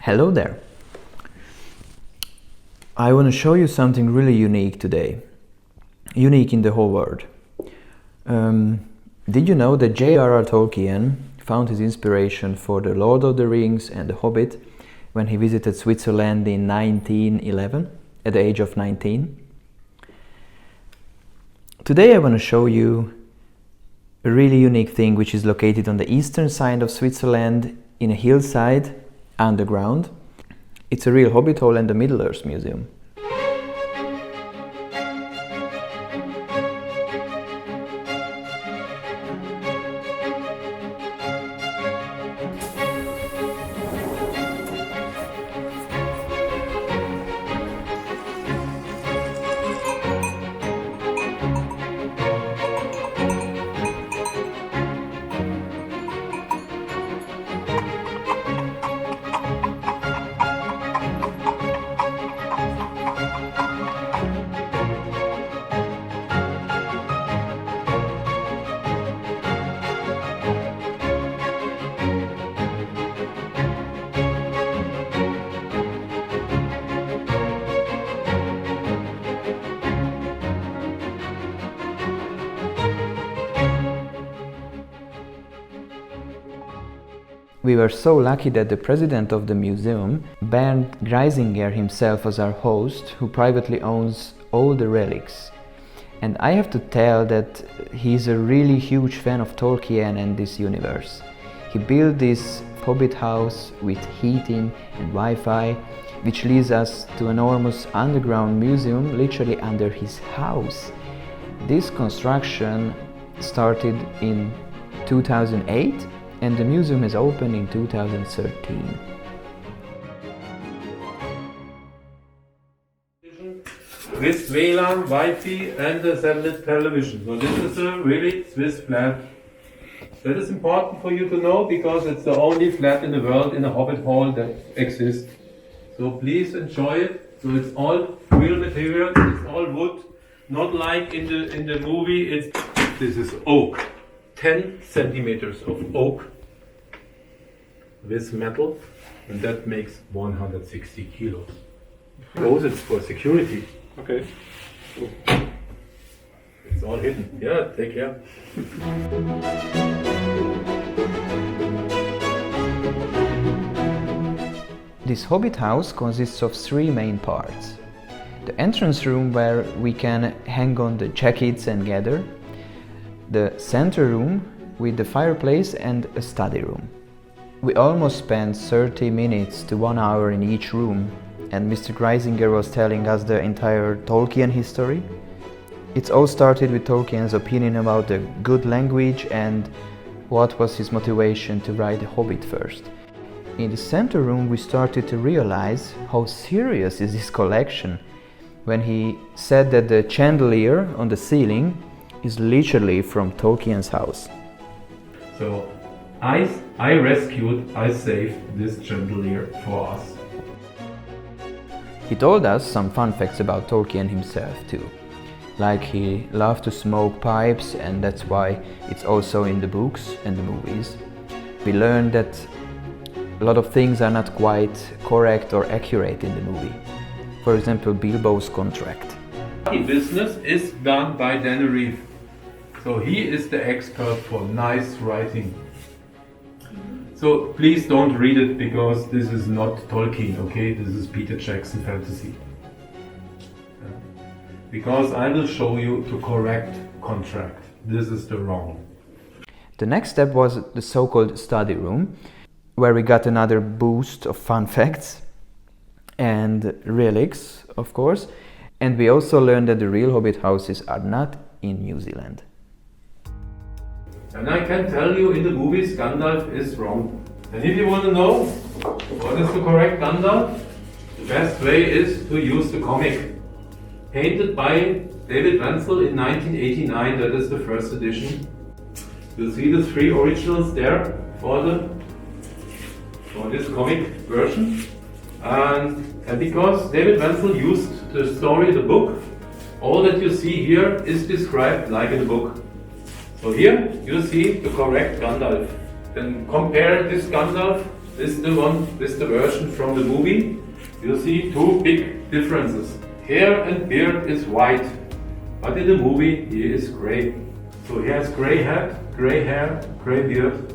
Hello there. I want to show you something really unique today. Unique in the whole world. Did you know that J.R.R. Tolkien found his inspiration for The Lord of the Rings and The Hobbit when he visited Switzerland in 1911 at the age of 19? Today I want to show you a really unique thing which is located on the eastern side of Switzerland in a hillside underground. It's a real Hobbit hole and the Middle-earth Museum. We were so lucky that the president of the museum, Bernd Greisinger himself, was our host, who privately owns all the relics. And I have to tell that he's a really huge fan of Tolkien and this universe. He built this Hobbit house with heating and Wi-Fi, which leads us to an enormous underground museum literally under his house. This construction started in 2008 and the museum has opened in 2013. With WLAN, Wi-Fi and a satellite television. So this is a really Swiss flat. That is important for you to know because it's the only flat in the world in a Hobbit hall that exists. So please enjoy it. So it's all real material, it's all wood. Not like in the movie, this is oak. 10 centimeters of oak with metal, and that makes 160 kilos. Those it's for security. Okay. It's all hidden. Yeah, take care. This Hobbit house consists of three main parts. The entrance room where we can hang on the jackets and gather, the center room with the fireplace and a study room. We almost spent 30 minutes to 1 hour in each room, and Mr. Greisinger was telling us the entire Tolkien history. It all started with Tolkien's opinion about the good language and what was his motivation to write The Hobbit first. In the center room we started to realize how serious is his collection when he said that the chandelier on the ceiling is literally from Tolkien's house. So I saved this chandelier for us. He told us some fun facts about Tolkien himself too. Like he loved to smoke pipes and that's why it's also in the books and the movies. We learned that a lot of things are not quite correct or accurate in the movie. For example, Bilbo's contract. Business is done by Danny Reeve. So he is the expert for nice writing. So please don't read it because this is not Tolkien, okay? This is Peter Jackson fantasy. Because I will show you the correct contract. This is the wrong. The next step was the so-called study room, where we got another boost of fun facts and relics, of course. And we also learned that the real Hobbit houses are not in New Zealand. And I can tell you in the movies Gandalf is wrong. And if you want to know what is the correct Gandalf, the best way is to use the comic. Painted by David Wenzel in 1989, that is the first edition. You'll see the three originals there for this comic version. And because David Wenzel used the story, the book, all that you see here is described like in the book. So here you see the correct Gandalf. Then compare this Gandalf This is the one, this is the version from the movie. You see two big differences. Hair and beard is white, but in the movie he is grey. So he has grey hair, grey beard,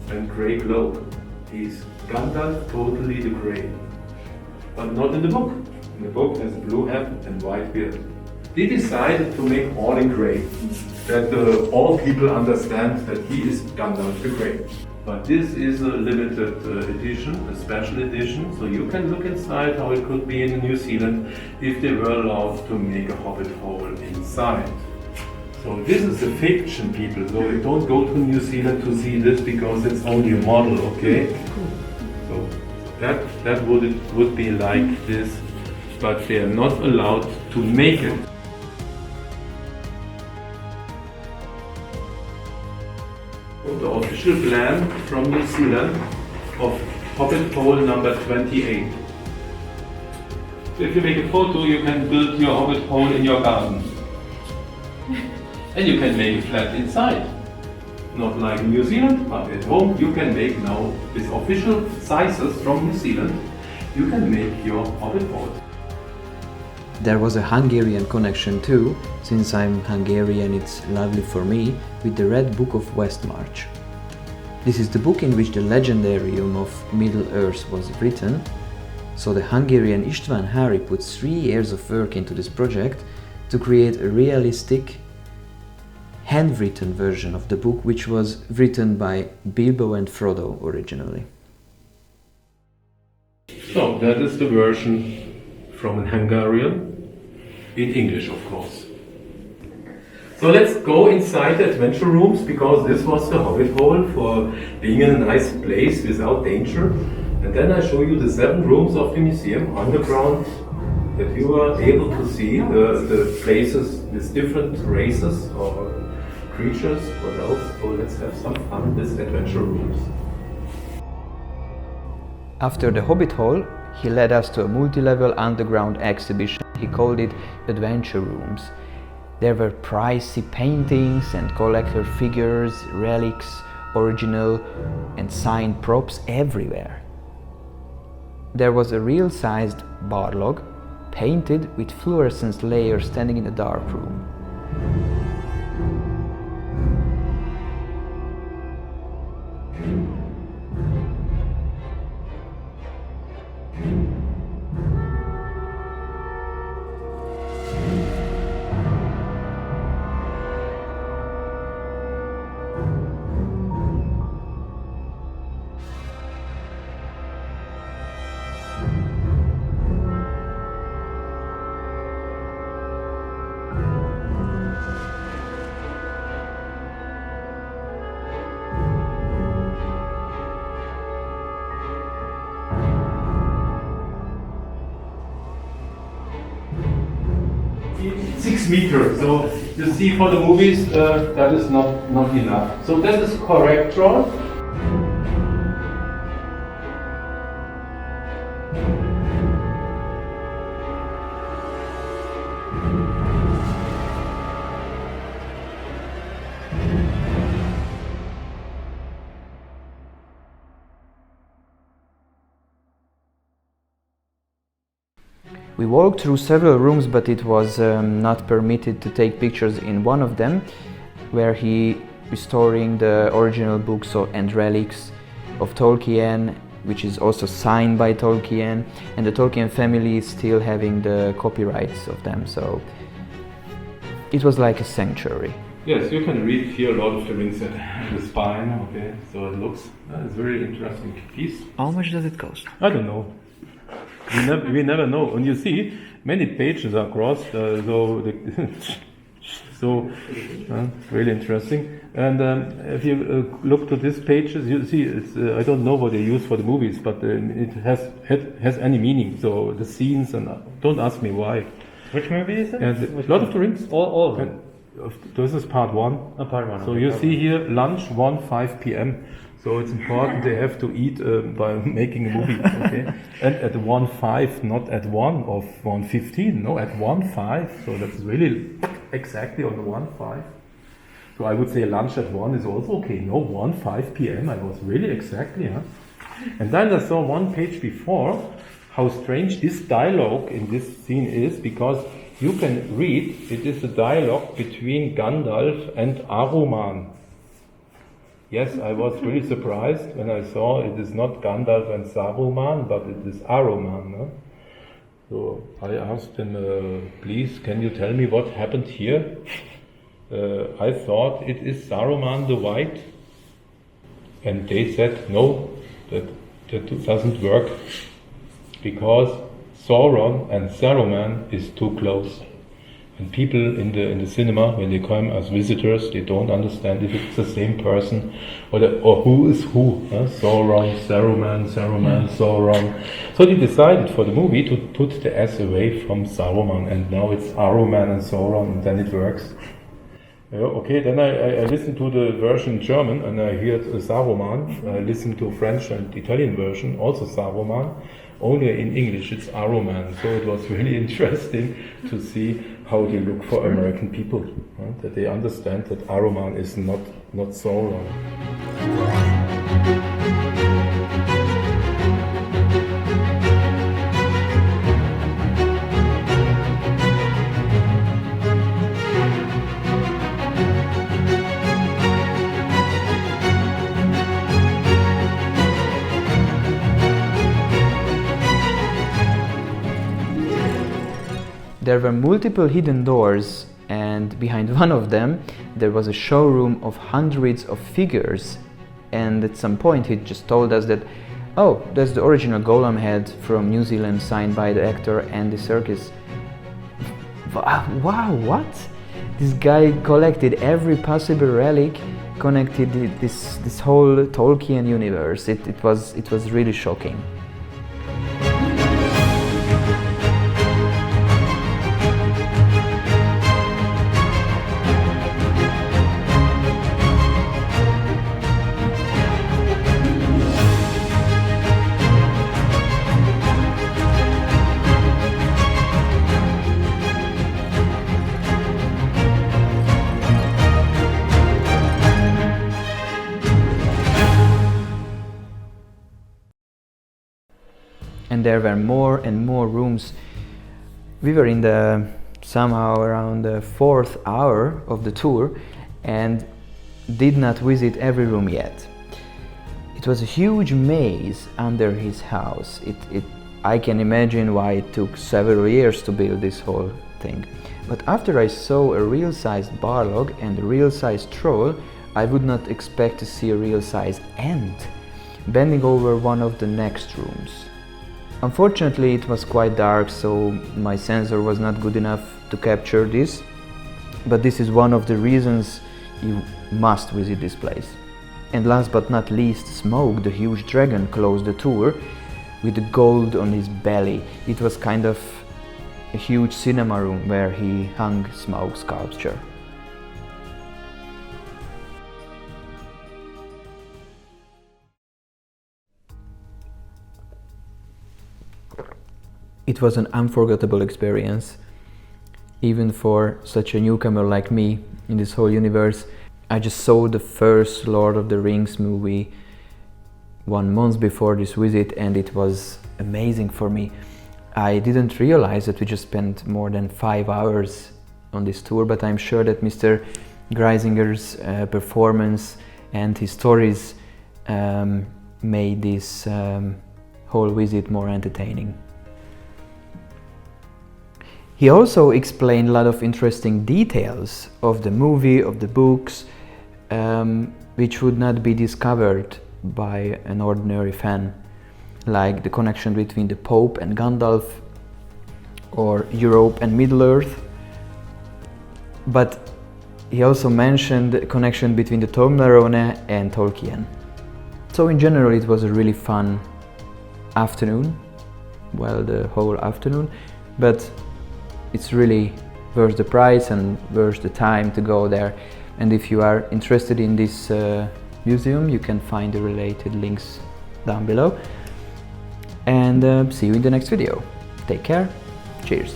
and grey cloak. He's Gandalf, totally the grey. But not in the book. In the book has a blue hat and white beard. They decided to make all in grey, that all people understand that he is Gandalf the Grey. But this is a limited edition, a special edition, so you can look inside how it could be in New Zealand if they were allowed to make a hobbit hole inside. So this is a fiction, people, so you don't go to New Zealand to see this because it's only a model, okay? So that would be like this, but they are not allowed to make it. The official plan from New Zealand of Hobbit Hole number 28. So if you make a photo, you can build your Hobbit Hole in your garden. And you can make it flat inside. Not like in New Zealand, but at home you can make now with official sizes from New Zealand, you can make your Hobbit Hole. There was a Hungarian connection too. Since I'm Hungarian, it's lovely for me, with the Red Book of Westmarch. This is the book in which the legendarium of Middle-earth was written. So the Hungarian István Háry put 3 years of work into this project to create a realistic, handwritten version of the book, which was written by Bilbo and Frodo originally. So that is the version from an Hungarian, in English of course. So let's go inside the adventure rooms, because this was the Hobbit Hole for being in a nice place without danger. And then I show you the 7 rooms of the museum underground, that you are able to see the places with different races or creatures, what else. So let's have some fun with adventure rooms. After the Hobbit Hole, he led us to a multi-level underground exhibition. He called it Adventure Rooms. There were pricey paintings and collector figures, relics, original and signed props everywhere. There was a real-sized Barlog, painted with fluorescence layers, standing in a dark room. Meters. So you see, for the movies, that is not enough. So that is correct draw. We walked through several rooms, but it was not permitted to take pictures in one of them, where he restoring the original books and relics of Tolkien, which is also signed by Tolkien, and the Tolkien family is still having the copyrights of them, so it was like a sanctuary. Yes, you can read here Lord of the Rings at the spine, okay, so it looks, it's a very interesting piece. How much does it cost? I don't know. We never know. And you see, many pages are crossed, really interesting. And if you look to these pages, you see, it's, I don't know what they use for the movies, but it has any meaning. So the scenes, and don't ask me why. Which movie is it? And Lord of the Rings. All of them. This is part 1. Part 1. So you see here, lunch 1:05 p.m. So it's important they have to eat by making a movie, okay? And at 1:05, not at 1 or 1:15, no, at 1:05. So that's really exactly on the 1:05. So I would say lunch at 1 is also okay. No, 1:05 p.m. I was really exactly, huh? And then I saw one page before how strange this dialogue in this scene is, because you can read it is a dialogue between Gandalf and Aruman. Yes, I was really surprised when I saw it is not Gandalf and Saruman, but it is Aruman. No? So I asked him, please, can you tell me what happened here? I thought it is Saruman the White. And they said, no, that doesn't work, because Sauron and Saruman is too close. And people in the cinema, when they come as visitors, they don't understand if it's the same person or who is who. Sauron, Saruman, Sauron. So they decided for the movie to put the S away from Saruman, and now it's Aruman and Sauron, and then it works. Okay, then I listened to the version in German, and I heard Saruman. I listened to French and Italian version, also Saruman. Only in English it's Aruman. So it was really interesting to see how they look for American people, that they understand that Aruman is not Sauron. There were multiple hidden doors, and behind one of them there was a showroom of hundreds of figures, and at some point he just told us that, oh, that's the original Golem head from New Zealand, signed by the actor Andy Serkis. Wow, what? This guy collected every possible relic, connected this whole Tolkien universe. It was really shocking. And there were more and more rooms. We were in somehow around the 4th hour of the tour and did not visit every room yet. It was a huge maze under his house. I can imagine why it took several years to build this whole thing. But after I saw a real-sized Barlog and a real-sized troll, I would not expect to see a real-sized ant bending over one of the next rooms. Unfortunately, it was quite dark, so my sensor was not good enough to capture this, but this is one of the reasons you must visit this place. And last but not least, Smoke, the huge dragon, closed the tour with the gold on his belly. It was kind of a huge cinema room where he hung Smoke's sculpture. It was an unforgettable experience, even for such a newcomer like me in this whole universe. I just saw the first Lord of the Rings movie 1 month before this visit, and it was amazing for me. I didn't realize that we just spent more than 5 hours on this tour, but I'm sure that Mr. Greisinger's performance and his stories made this whole visit more entertaining. He also explained a lot of interesting details of the movie, of the books, which would not be discovered by an ordinary fan, like the connection between the Pope and Gandalf, or Europe and Middle-earth. But he also mentioned the connection between the Toblerone and Tolkien. So in general it was a really fun afternoon, well, the whole afternoon, but it's really worth the price and worth the time to go there. And if you are interested in this museum, you can find the related links down below. And see you in the next video. Take care. Cheers.